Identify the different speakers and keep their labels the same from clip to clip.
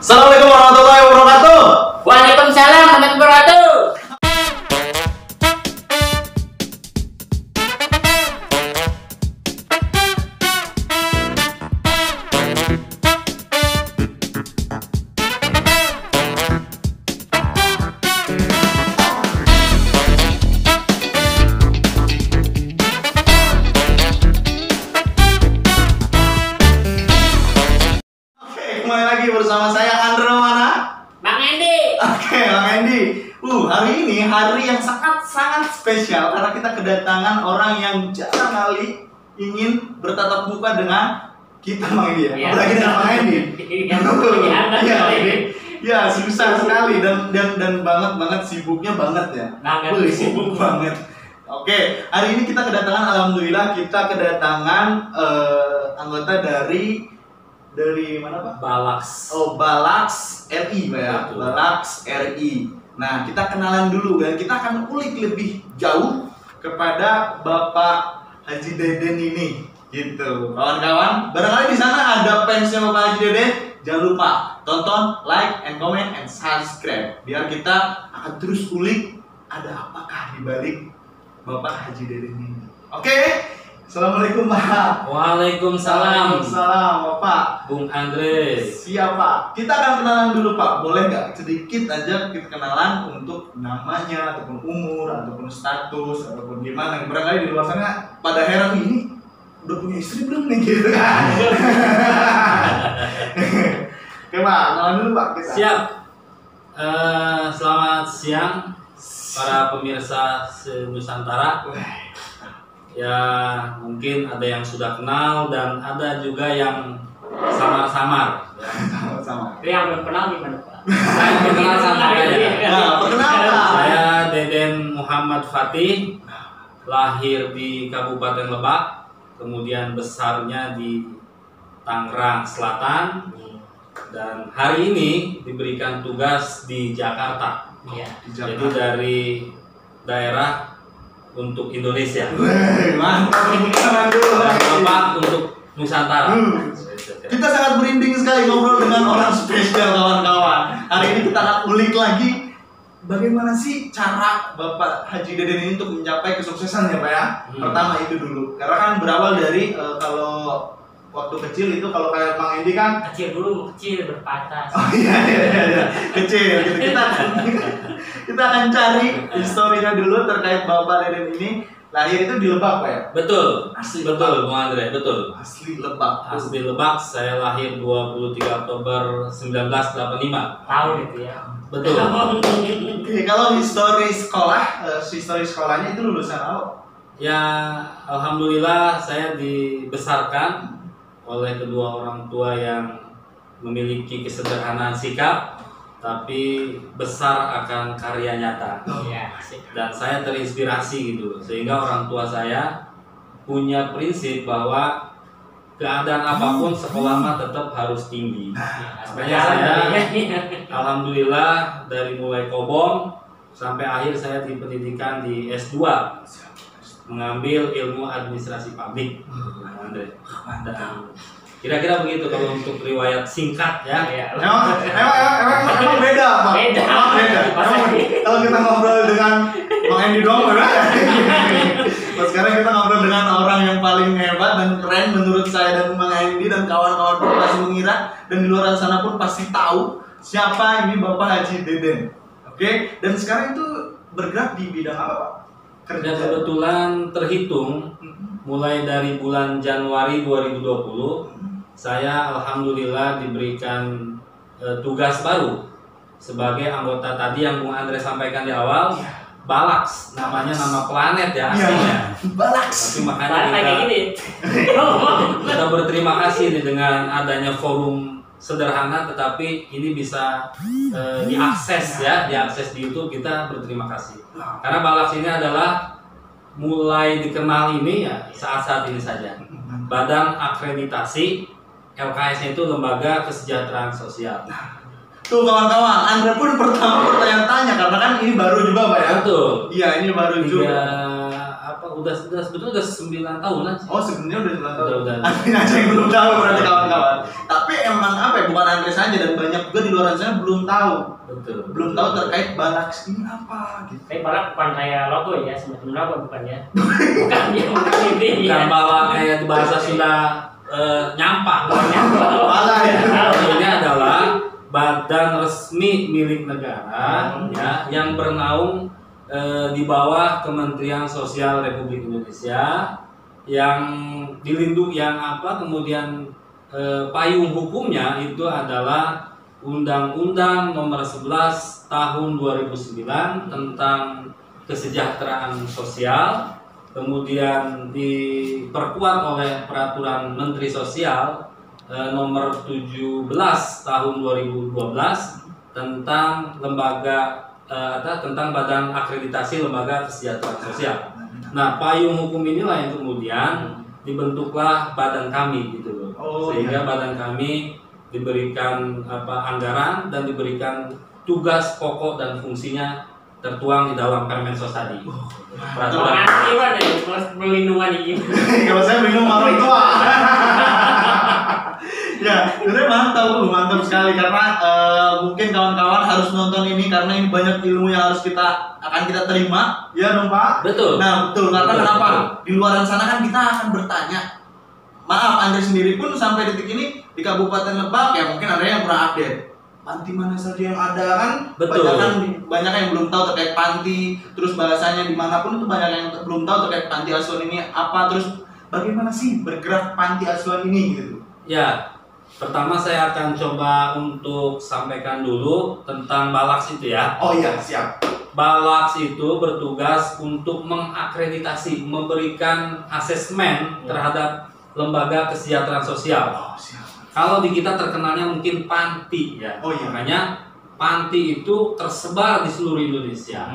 Speaker 1: Assalamualaikum warahmatullahi wabarakatuh.
Speaker 2: Waalaikumsalam warahmatullahi wabarakatuh.
Speaker 1: Kembali lagi bersama saya Andre mana?
Speaker 2: Bang Endi.
Speaker 1: Oke, Bang Endi. Hari ini hari yang sangat spesial karena kita kedatangan orang yang jarang kali ingin bertatap muka dengan kita, Bang Endi ya.
Speaker 2: Iya.
Speaker 1: Apalagi dengan Bang Endi.
Speaker 2: Iya,
Speaker 1: Ya, susah sekali dan banget sibuknya banget ya.
Speaker 2: Banget.
Speaker 1: Sibuk banget. Oke, hari ini kita kedatangan, alhamdulillah kita kedatangan anggota dari mana Pak?
Speaker 2: Balaks.
Speaker 1: Oh, Balaks RI Pak ya.
Speaker 2: Betul.
Speaker 1: Balaks RI. Nah, kita kenalan dulu kan. Kita akan ulik lebih jauh kepada Bapak Haji Deden ini. Gitu. Kawan-kawan, barangkali di sana ada fansnya Bapak Haji Deden. Jangan lupa tonton, like, and comment, and subscribe. Biar kita akan terus ulik ada apakah di balik Bapak Haji Deden ini. Oke? Assalamualaikum Pak.
Speaker 2: Waalaikumsalam.
Speaker 1: Waalaikumsalam Bapak.
Speaker 2: Bung Andre.
Speaker 1: Siap Pak. Kita akan kenalan dulu Pak. Boleh nggak sedikit aja kita kenalan untuk namanya ataupun umur ataupun status ataupun gimana? Barangkali di luar sana pada heran ini udah punya istri belum nih gitu kan? Oke Pak, kenalan dulu Pak kita.
Speaker 2: Siap. Selamat siang para pemirsa Nusantara. Ya, mungkin ada yang sudah kenal dan ada juga yang samar-samar. Ya.
Speaker 1: Sama.
Speaker 3: Yang belum kenal gimana Pak?
Speaker 2: Saya perkenalkan aja.
Speaker 1: Nah, perkenalkan.
Speaker 2: Saya Deden Muhammad Fatih, lahir di Kabupaten Lebak, kemudian besarnya di Tangerang Selatan, dan hari ini diberikan tugas di Jakarta.
Speaker 3: Iya.
Speaker 2: Jadi dari daerah untuk Indonesia.
Speaker 1: Wih, mantap. Kenalan dulu.
Speaker 2: Dan Bapak untuk Nusantara.
Speaker 1: Kita sangat merinding sekali ngobrol dengan orang spesial kawan-kawan. Hari ini kita akan ulik lagi bagaimana sih cara Bapak Haji Deden ini untuk mencapai kesuksesan ya Pak ya. Pertama itu dulu. Karena kan berawal dari kalau waktu kecil itu kalau kayak Bang Endi kan
Speaker 3: Kecil dulu, kecil berpatas.
Speaker 1: oh iya kecil gitu. Kita akan cari historinya dulu terkait Bapak Deden ini. Lahir itu di Lebak Pak ya?
Speaker 2: Betul.
Speaker 1: Asli
Speaker 2: Betul, Bung Andre, betul.
Speaker 1: Asli Lebak.
Speaker 2: Asli Lebak, saya lahir 23 Oktober 1985.
Speaker 3: Tahu gitu ya.
Speaker 2: Betul.
Speaker 1: Oke, kalau histori sekolahnya itu lulusan apa?
Speaker 2: Ya, alhamdulillah saya dibesarkan oleh kedua orang tua yang memiliki kesederhanaan sikap, tapi besar akan karya nyata.
Speaker 3: Iya.
Speaker 2: Dan saya terinspirasi gitu, sehingga orang tua saya punya prinsip bahwa keadaan apapun sekolah mah tetap harus tinggi. Makanya saya alhamdulillah dari mulai kobong sampai akhir saya di pendidikan di S2 mengambil ilmu administrasi publik. Andre. Dan kira-kira begitu kalau untuk riwayat singkat ya.
Speaker 3: Iya.
Speaker 1: Emang beda Pak?
Speaker 3: Beda.
Speaker 1: Emang beda. Kalau kita ngobrol dengan Bang Endi doang beda. Nah, sekarang kita ngobrol dengan orang yang paling hebat dan keren menurut saya dan Bang Endi dan kawan-kawan pun pasti mengira dan di luar sana pun pasti tahu siapa ini Bapak Haji Deden. Oke, dan sekarang itu bergerak di bidang apa Pak?
Speaker 2: Dan kebetulan terhitung mulai dari bulan Januari 2020 saya alhamdulillah diberikan tugas baru sebagai anggota tadi yang Bung Andre sampaikan di awal. Balaks, namanya nama planet ya aslinya.
Speaker 1: Balaks.
Speaker 2: Tapi makanya
Speaker 3: Kayak
Speaker 2: kita,
Speaker 3: gini.
Speaker 2: kita berterima kasih nih dengan adanya forum sederhana tetapi ini bisa diakses ya, diakses di YouTube. Kita berterima kasih. Karena Balaks ini adalah mulai dikenal ini ya saat-saat ini saja. Badan akreditasi LKS itu Lembaga Kesejahteraan Sosial.
Speaker 1: Tuh kawan-kawan, Andre pun pertama bertanya-tanya karena kan ini baru juga Pak ya.
Speaker 2: Betul.
Speaker 1: Iya, ini baru juga.
Speaker 2: sebetulnya udah 9 tahunan sih.
Speaker 1: Oh sebenarnya udah 9 tahun.
Speaker 2: Udah.
Speaker 1: Admin aja yang belum tahu berarti kawan-kawan. Tapi emang apa ya? Bukan Andre saja dan banyak juga di luar sana belum tahu.
Speaker 2: Betul.
Speaker 1: Belum tahu terkait Balax ini apa gitu.
Speaker 3: Tapi balak bukan kayak logo ya, semacam logo bukan ya? Bukan ya, bukan ini
Speaker 2: Bukan
Speaker 3: ya.
Speaker 2: balak kayak di bahasa Sunda nyampah.
Speaker 1: Malah ya.
Speaker 2: Ini adalah badan resmi milik negara ya yang bernaung di bawah Kementerian Sosial Republik Indonesia yang dilindungi kemudian payung hukumnya itu adalah Undang-Undang Nomor 11 Tahun 2009 tentang Kesejahteraan Sosial, kemudian diperkuat oleh Peraturan Menteri Sosial Nomor 17 Tahun 2012 tentang tentang Badan Akreditasi Lembaga Kesejahteraan Sosial. Nah, payung hukum inilah yang kemudian dibentuklah badan kami gitu loh. Sehingga badan kami diberikan anggaran dan diberikan tugas pokok dan fungsinya tertuang di dalam Permensos tadi. Peraturan.
Speaker 3: Gimana ya? Perlindungan ini.
Speaker 1: Kalau saya bingung orang tua. Ya, sebenarnya mantap sekali karena mungkin kawan-kawan harus nonton ini karena ini banyak ilmu yang akan kita terima, ya dong Pak.
Speaker 2: Betul.
Speaker 1: Nah betul karena
Speaker 2: Betul,
Speaker 1: kenapa
Speaker 2: betul.
Speaker 1: di luar sana kan kita akan bertanya. Maaf, Anda sendiri pun sampai detik ini di Kabupaten Lebak ya mungkin ada yang kurang update. Panti mana saja yang ada kan?
Speaker 2: Betul.
Speaker 1: Banyak yang belum tahu terkait panti. Terus bahasanya dimanapun itu banyak yang belum tahu terkait panti asuhan ini apa. Terus bagaimana sih bergerak panti asuhan ini gitu?
Speaker 2: Ya, pertama saya akan coba untuk sampaikan dulu tentang Balax itu ya.
Speaker 1: Oh iya, siap.
Speaker 2: Balax itu bertugas untuk mengakreditasi, memberikan asesmen terhadap lembaga kesejahteraan sosial.
Speaker 1: Oh, siap.
Speaker 2: Kalau di kita terkenalnya mungkin panti ya.
Speaker 1: Oh iya.
Speaker 2: Makanya panti itu tersebar di seluruh Indonesia.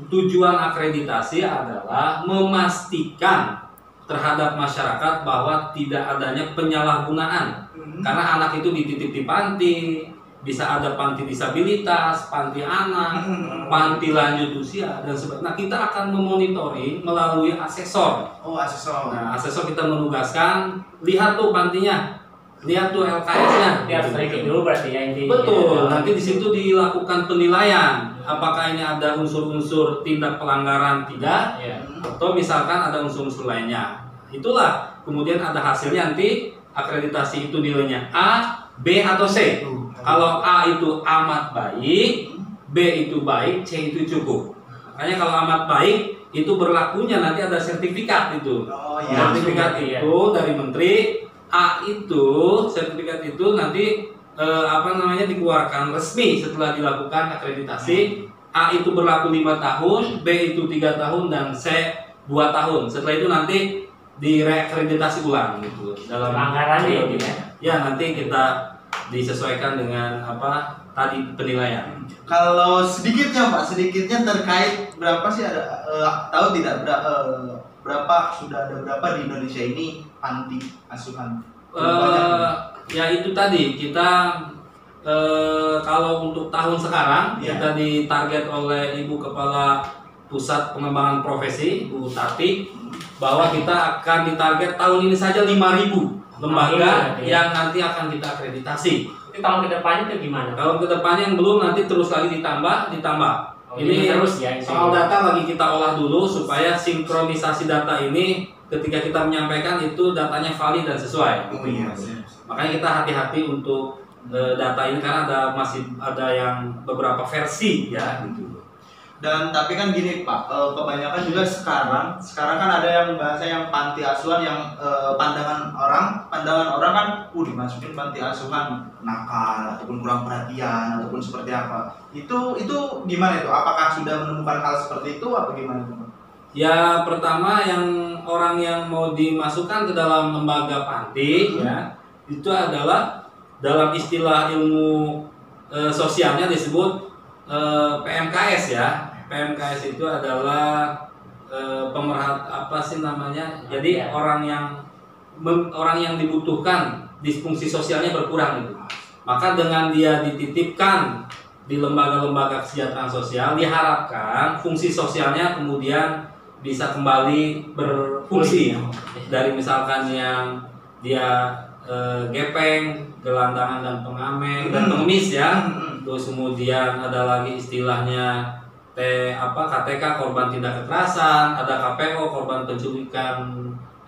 Speaker 2: Tujuan akreditasi adalah memastikan terhadap masyarakat bahwa tidak adanya penyalahgunaan. Karena anak itu dititip di panti, bisa ada panti disabilitas, panti anak, panti lanjut usia dan sebagainya. Nah, kita akan memonitoring melalui asesor.
Speaker 1: Oh, asesor.
Speaker 2: Nah, asesor kita menugaskan, lihat tuh pantinya, lihat tuh LKS-nya.
Speaker 3: Dia harus tracking dulu berarti ya intinya.
Speaker 2: Betul. Nanti di situ dilakukan penilaian, apakah ini ada unsur-unsur tindak pelanggaran tidak,
Speaker 3: Ya.
Speaker 2: atau misalkan ada unsur-unsur lainnya. Itulah kemudian ada hasilnya nanti akreditasi itu nilainya A, B atau C. Kalau A itu amat baik, B itu baik, C itu cukup. Makanya kalau amat baik itu berlakunya nanti ada sertifikat itu.
Speaker 1: Oh iya.
Speaker 2: Sertifikat
Speaker 3: Iya.
Speaker 2: itu dari menteri. A itu sertifikat itu nanti dikeluarkan resmi setelah dilakukan akreditasi. A itu berlaku 5 tahun, B itu 3 tahun dan C 2 tahun. Setelah itu nanti direakreditasi ulang gitu dalam
Speaker 3: Anggarannya
Speaker 2: periode.
Speaker 3: gitu ya.
Speaker 2: Ya nanti kita disesuaikan dengan tadi penilaian.
Speaker 1: Kalau sedikitnya terkait berapa sih ada tahu tidak berapa sudah ada berapa di Indonesia ini panti asuhan?
Speaker 2: Ya itu tadi kita kalau untuk tahun sekarang
Speaker 1: Ya.
Speaker 2: kita ditarget oleh Ibu Kepala Pusat Pengembangan Profesi Bu Tati bahwa kita akan ditarget tahun ini saja 5.000 lembaga yang nanti akan kita akreditasi.
Speaker 3: Itu tahun kedepannya itu gimana?
Speaker 2: Kalau kedepannya yang belum nanti terus lagi ditambah.
Speaker 3: Oh,
Speaker 2: Ini
Speaker 3: terus ya.
Speaker 2: soal data lagi kita olah dulu supaya sinkronisasi data ini ketika kita menyampaikan itu datanya valid dan sesuai.
Speaker 1: Oh iya.
Speaker 2: Makanya kita hati-hati untuk data ini karena masih ada yang beberapa versi ya gitu.
Speaker 1: Dan tapi kan gini Pak, kebanyakan juga sekarang kan ada yang bahasa yang panti asuhan yang pandangan orang kan, dimasukin panti asuhan nakal ataupun kurang perhatian ataupun seperti apa. Itu gimana itu? Apakah sudah menemukan hal seperti itu apa gimana itu?
Speaker 2: Ya pertama orang yang mau dimasukkan ke dalam lembaga panti ya itu adalah dalam istilah ilmu sosialnya disebut PMKS ya. PMKS itu adalah Jadi orang yang dibutuhkan disfungsi sosialnya berkurang gitu. Maka dengan dia dititipkan di lembaga-lembaga kesejahteraan sosial diharapkan fungsi sosialnya kemudian bisa kembali berfungsi. Dari misalkan yang dia gepeng, gelandangan dan pengamen dan pengemis ya. Terus kemudian ada lagi istilahnya KTK, korban tindak kekerasan, ada KPO, korban penculikan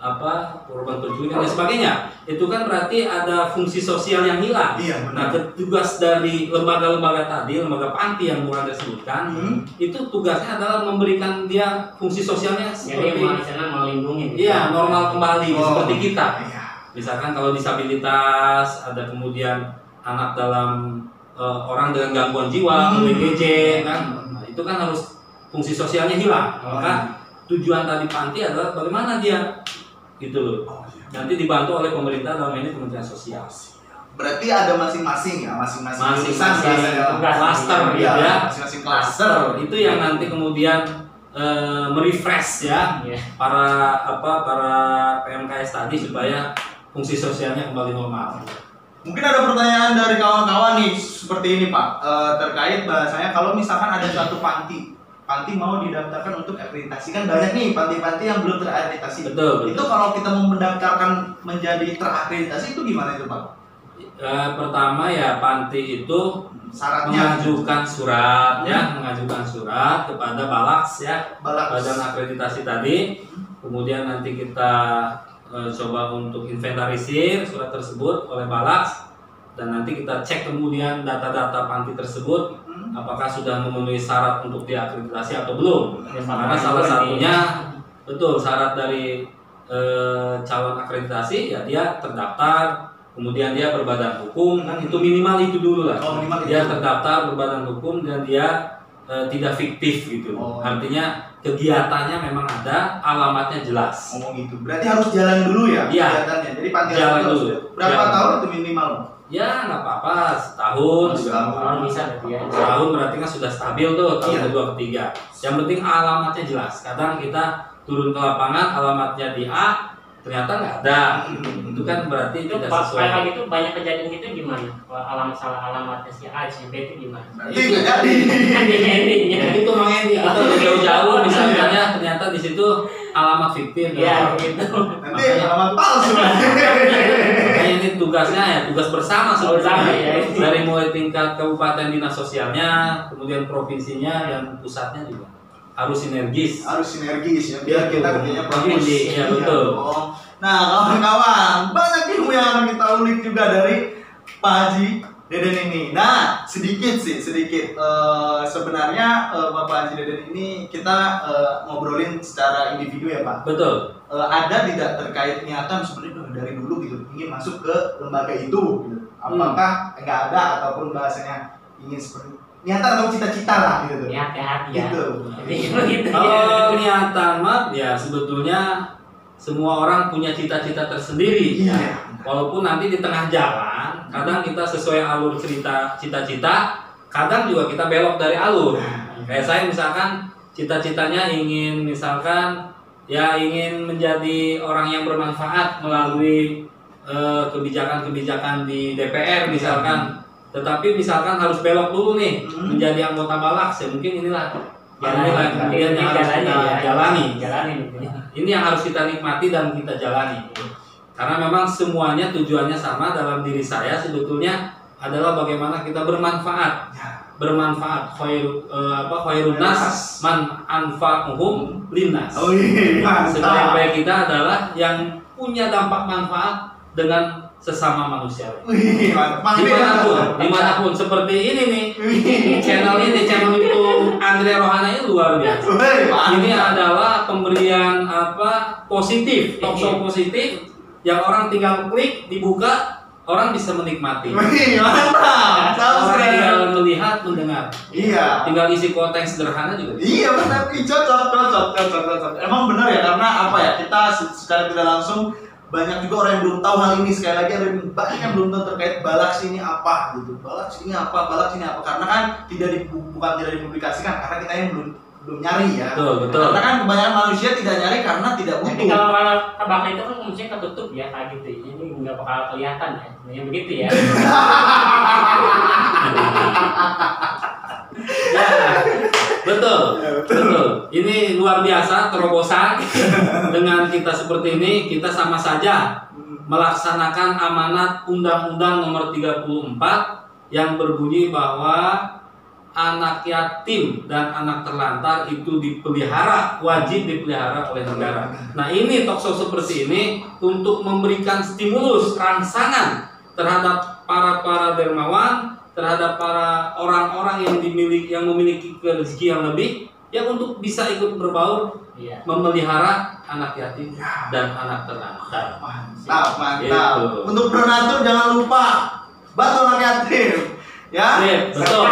Speaker 2: korban penculikan dan sebagainya. Itu kan berarti ada fungsi sosial yang hilang.
Speaker 1: Iya, benar.
Speaker 2: Nah, tugas dari lembaga-lembaga tadi, lembaga panti yang Anda sebutkan, itu tugasnya adalah memberikan dia fungsi sosialnya
Speaker 3: Jadi
Speaker 2: seperti
Speaker 3: melindungi.
Speaker 2: iya, normal kembali seperti kita.
Speaker 1: Iya.
Speaker 2: Misalkan kalau disabilitas, ada kemudian anak dalam orang dengan gangguan jiwa, ODGJ kan. Nah, itu kan harus fungsi sosialnya hilang. Maka tujuan tadi panti adalah bagaimana dia gitu loh. Nanti dibantu oleh pemerintah dalam ini Kementerian Sosial.
Speaker 1: Berarti ada masing-masing ya, masing-masing jurusan
Speaker 2: Masing-masing
Speaker 1: bahasanya.
Speaker 2: klaster gitu
Speaker 1: Iya,
Speaker 2: ya.
Speaker 1: masing-masing klaster.
Speaker 2: Itu yang nanti kemudian merefresh ya para PMKS tadi supaya fungsi sosialnya kembali normal.
Speaker 1: Mungkin ada pertanyaan dari kawan-kawan nih seperti ini Pak, terkait bahasanya kalau misalkan ada suatu panti mau didaftarkan untuk akreditasi, kan banyak nih panti-panti yang belum terakreditasi.
Speaker 2: Betul.
Speaker 1: Itu kalau kita mau mendaftarkan menjadi terakreditasi itu gimana itu Pak?
Speaker 2: Pertama ya panti itu
Speaker 1: Syaratnya
Speaker 2: mengajukan surat mengajukan surat kepada Balaks ya,
Speaker 1: Balaks.
Speaker 2: badan akreditasi tadi. Kemudian nanti kita coba untuk inventarisir surat tersebut oleh Balaks, dan nanti kita cek kemudian data-data panti tersebut apakah sudah memenuhi syarat untuk diakreditasi atau belum. Karena salah satunya syarat dari calon akreditasi ya dia terdaftar, kemudian dia berbadan hukum, kan itu minimal itu dulu lah.
Speaker 1: Minimal
Speaker 2: Dia
Speaker 1: itu.
Speaker 2: terdaftar berbadan hukum dan dia tidak fiktif gitu. Artinya kegiatannya memang ada, alamatnya jelas.
Speaker 1: Ngomong gitu. Berarti harus jalan dulu ya
Speaker 2: Iya.
Speaker 1: kegiatannya. Jadi panti
Speaker 2: Jalan
Speaker 1: harus
Speaker 2: dulu.
Speaker 1: berapa
Speaker 2: Jalan.
Speaker 1: tahun itu minimal?
Speaker 2: Ya nggak apa-apa, setahun.
Speaker 3: Kalau bisa berarti ya.
Speaker 2: Setahun berarti kan sudah stabil tuh tahun
Speaker 1: Iya.
Speaker 2: kedua ketiga. Yang penting alamatnya jelas. Kadang kita turun ke lapangan alamatnya di A, ternyata nggak ada. Itu kan berarti
Speaker 3: Itu
Speaker 2: tidak
Speaker 3: Pak,
Speaker 2: sesuai.
Speaker 3: kayak gitu banyak kejadian gitu gimana? Alamat salah alamatnya si A, si B itu gimana?
Speaker 1: Berarti nggak jadi.
Speaker 3: Kan di endingnya.
Speaker 2: Ya, itu Mang Endi kita udah jauh-jauh misalnya ternyata di situ alamat fiktif.
Speaker 3: Iya gitu.
Speaker 1: Nanti alamat palsu.
Speaker 2: Makanya ini tugasnya ya tugas bersama
Speaker 3: Bersama,
Speaker 2: sebetulnya.
Speaker 3: ya.
Speaker 2: Dari mulai tingkat kabupaten dinas sosialnya, kemudian provinsinya dan pusatnya juga harus sinergis.
Speaker 1: Harus sinergis ya biar
Speaker 2: Betul.
Speaker 1: kita kerjanya bagus.
Speaker 2: Iya, betul.
Speaker 1: dong. Nah kawan-kawan, banyak ilmu yang akan kita ulik juga dari Pak Haji Deden ini. Nah sedikit. Sebenarnya Bapak Haji Deden ini kita ngobrolin secara individu ya Pak.
Speaker 2: Betul.
Speaker 1: Ada tidak terkait niatan sebenarnya dari dulu gitu ingin masuk ke lembaga itu gitu. Apakah nggak ada ataupun bahasanya ingin seperti niatan atau cita-cita lah gitu.
Speaker 3: Ya hati-hati ya.
Speaker 1: Gitu.
Speaker 3: Jadi gitu ya.
Speaker 2: Kalau niatan mah ya sebetulnya semua orang punya cita-cita tersendiri.
Speaker 1: Iya.
Speaker 2: Ya. Walaupun nanti di tengah jalan, kadang kita sesuai alur cerita cita-cita, kadang juga kita belok dari alur. Kayak saya misalkan cita-citanya ingin misalkan ya ingin menjadi orang yang bermanfaat melalui kebijakan-kebijakan di DPR misalkan. Tetapi misalkan harus belok dulu nih menjadi anggota Balaks, ya mungkin inilah kemudian yang harus kita jalani. Ini yang harus kita nikmati dan kita jalani. Karena memang semuanya tujuannya sama dalam diri saya sebetulnya adalah bagaimana kita bermanfaat. Bermanfaat khairun nas man anfa'uhum linnas.
Speaker 1: Oh iya.
Speaker 2: Sebaik-baik kita adalah yang punya dampak manfaat dengan sesama manusia.
Speaker 1: Wih,
Speaker 2: Dimanapun seperti ini nih channel YouTube Andre Rohana ini luar biasa. Ini adalah pemberian positif, talk show positif yang orang tinggal klik dibuka, orang bisa menikmati.
Speaker 1: Wih, mantap.
Speaker 2: Orang tinggal melihat, mendengar.
Speaker 1: Iya.
Speaker 2: Tinggal isi kota yang sederhana juga.
Speaker 1: Iya benar, cocok. Emang benar ya karena apa ya kita secara tidak langsung banyak juga orang yang belum tahu hal ini. Sekali lagi ada banyak yang belum tahu terkait Balaks ini apa gitu. Balaks ini apa karena kan bukan tidak dipublikasikan karena kita yang belum nyari ya.
Speaker 2: Betul.
Speaker 1: Karena kan kebanyakan manusia tidak nyari karena tidak
Speaker 3: Jadi
Speaker 1: butuh.
Speaker 3: kalau tabak itu kan mungkin ketutup ya kayak gitu. Ini nggak bakal kelihatan ya. Yang begitu ya.
Speaker 2: Ya, betul. Ini luar luar biasa terobosan dengan kita seperti ini. Kita sama saja melaksanakan amanat Undang-Undang Nomor 34 yang berbunyi bahwa anak yatim dan anak terlantar itu dipelihara, wajib dipelihara oleh negara. Nah, ini talkshow seperti ini untuk memberikan stimulus rangsangan terhadap para dermawan, terhadap para orang-orang yang memiliki rezeki yang lebih, ya untuk bisa ikut berbaur memelihara anak yatim dan anak terlantar.
Speaker 1: Mantap.
Speaker 2: Gitu.
Speaker 1: Untuk donatur jangan lupa bantu anak yatim. Ya,
Speaker 2: betul.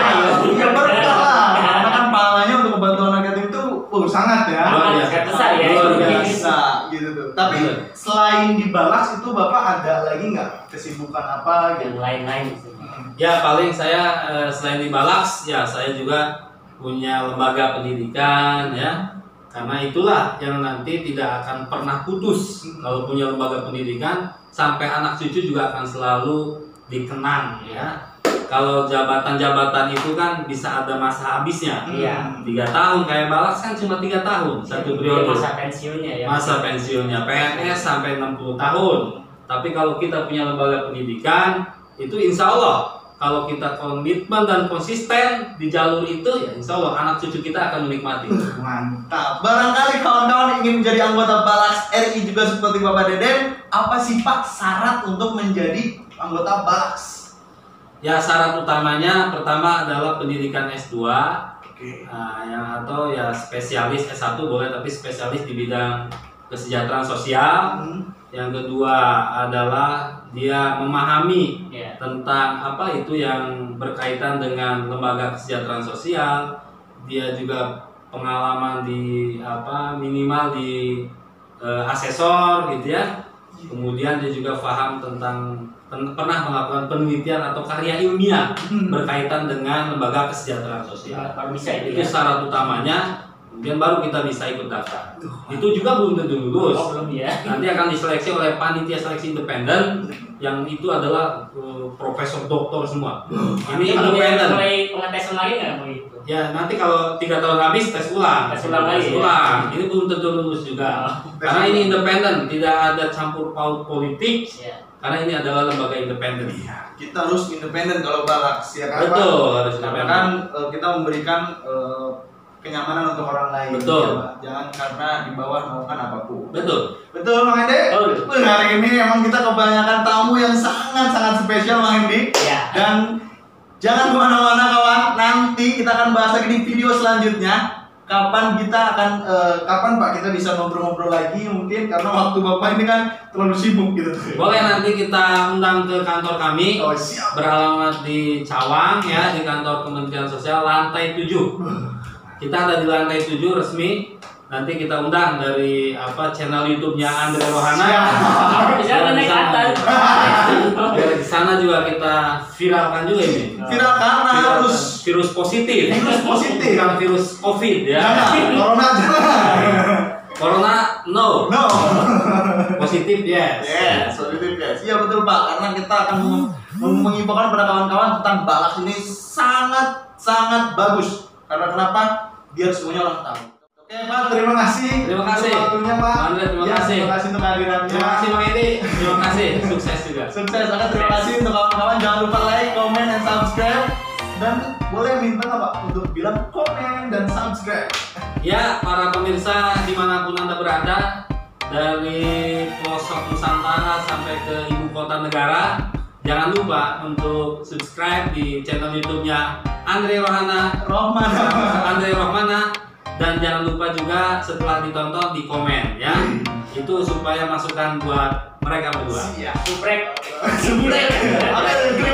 Speaker 1: Ya berkah lah. Karena kan pahalanya untuk membantu anak yatim itu sangat ya.
Speaker 3: Sangat besar ya.
Speaker 1: Luar biasa gitu tuh. Tapi selain dibalas itu Bapak ada lagi nggak kesibukan apa
Speaker 3: Yang
Speaker 1: gitu?
Speaker 3: lain-lain.
Speaker 2: Ya paling saya selain di Balax, ya saya juga punya lembaga pendidikan ya. Karena itulah yang nanti tidak akan pernah putus. Kalau punya lembaga pendidikan, sampai anak cucu juga akan selalu dikenang ya. Kalau jabatan-jabatan itu kan bisa ada masa habisnya.
Speaker 3: Iya.
Speaker 2: 3 tahun, kayak Balax kan cuma 3 tahun satu periode.
Speaker 3: Masa pensiunnya ya.
Speaker 2: Masa pensiunnya PNS sampai 60 tahun. Tapi kalau kita punya lembaga pendidikan, itu insya Allah kalau kita komitmen dan konsisten di jalur itu, ya insya Allah anak cucu kita akan menikmati.
Speaker 1: Mantap. Barangkali kawan-kawan ingin menjadi anggota Balax RI juga seperti Bapak Deden, apa sih Pak syarat untuk menjadi anggota Balax?
Speaker 2: Ya syarat utamanya pertama adalah pendidikan S2, atau ya spesialis S1 boleh, tapi spesialis di bidang kesejahteraan sosial. Yang kedua adalah dia memahami tentang apa itu yang berkaitan dengan lembaga kesejahteraan sosial. Dia juga pengalaman di minimal di asesor gitu ya. Kemudian dia juga paham tentang pernah melakukan penelitian atau karya ilmiah berkaitan dengan lembaga kesejahteraan sosial.
Speaker 3: Baru bisa
Speaker 2: Itu
Speaker 3: ya.
Speaker 2: syarat utamanya. Kemudian baru kita bisa ikut daftar. Itu juga belum tentu lulus.
Speaker 3: Oh, belum ya.
Speaker 2: Nanti akan diseleksi oleh panitia seleksi independen yang itu adalah profesor doktor semua. Ini independen.
Speaker 3: Mulai pengetesan lagi nggak mau itu?
Speaker 2: Ya nanti kalau 3 tahun habis tes ulang.
Speaker 3: Tes ulang lagi.
Speaker 2: Ini belum tentu lulus juga. Karena ini independen, tidak ada campur paut politik. Karena ini adalah lembaga independen.
Speaker 1: Iya, kita harus independen kalau Balax ya kan?
Speaker 2: Betul,
Speaker 1: Pak?
Speaker 2: harus
Speaker 1: Karena
Speaker 2: independen.
Speaker 1: kan kita memberikan kenyamanan untuk orang lain.
Speaker 2: Betul.
Speaker 1: Ya, Pak? Jangan karena di bawah melakukan apapun.
Speaker 2: Betul.
Speaker 1: Betul, Bang Ende?
Speaker 3: Betul.
Speaker 1: Hari ini emang kita kebanyakan tamu yang sangat spesial, Bang Ende.
Speaker 3: Iya.
Speaker 1: Dan jangan kemana-mana kawan. Nanti kita akan bahas lagi di video selanjutnya. Kapan Pak kita bisa ngobrol-ngobrol lagi mungkin karena waktu Bapak ini kan terlalu sibuk gitu.
Speaker 2: Boleh nanti kita undang ke kantor kami.
Speaker 1: Oh, siap.
Speaker 2: Beralamat di Cawang ya, di kantor Kementerian Sosial lantai 7. Kita ada di lantai 7 resmi. Nanti kita undang dari channel YouTube-nya Andre Rohana.
Speaker 3: Bisa naik atas.
Speaker 2: Dari sana juga kita viralkan juga ini.
Speaker 1: Viral karena harus
Speaker 2: Virus positif.
Speaker 1: Virus positif.
Speaker 2: Bukan virus COVID ya.
Speaker 1: jangan corona jangan.
Speaker 2: Corona no.
Speaker 1: No.
Speaker 2: Positif yes.
Speaker 1: Yes, positif yes. Iya betul Pak, karena kita akan menginfokan pada kawan-kawan tentang Balax ini sangat bagus. Karena kenapa? Biar semuanya orang tahu. Oke Pak, terima kasih.
Speaker 2: Terima kasih.
Speaker 1: Untuk waktunya Pak.
Speaker 2: Andre, terima
Speaker 1: Ya,
Speaker 2: kasih.
Speaker 1: Terima kasih untuk kehadirannya.
Speaker 2: Terima kasih Bang Edi. Terima kasih. Sukses juga.
Speaker 1: Sukses. Terima kasih untuk kawan-kawan. Jangan lupa like, comment, dan subscribe. Dan boleh minta nggak Pak untuk bilang komen dan subscribe.
Speaker 2: Ya, para pemirsa dimanapun Anda berada, dari pelosok Nusantara sampai ke ibu kota negara, jangan lupa untuk subscribe di channel YouTube-nya Andre Rohana. Andre Rohmana. Dan jangan lupa juga setelah ditonton di komen ya. Itu supaya masukan buat mereka berdua.
Speaker 1: Siap.
Speaker 3: Suprek.
Speaker 1: Oke,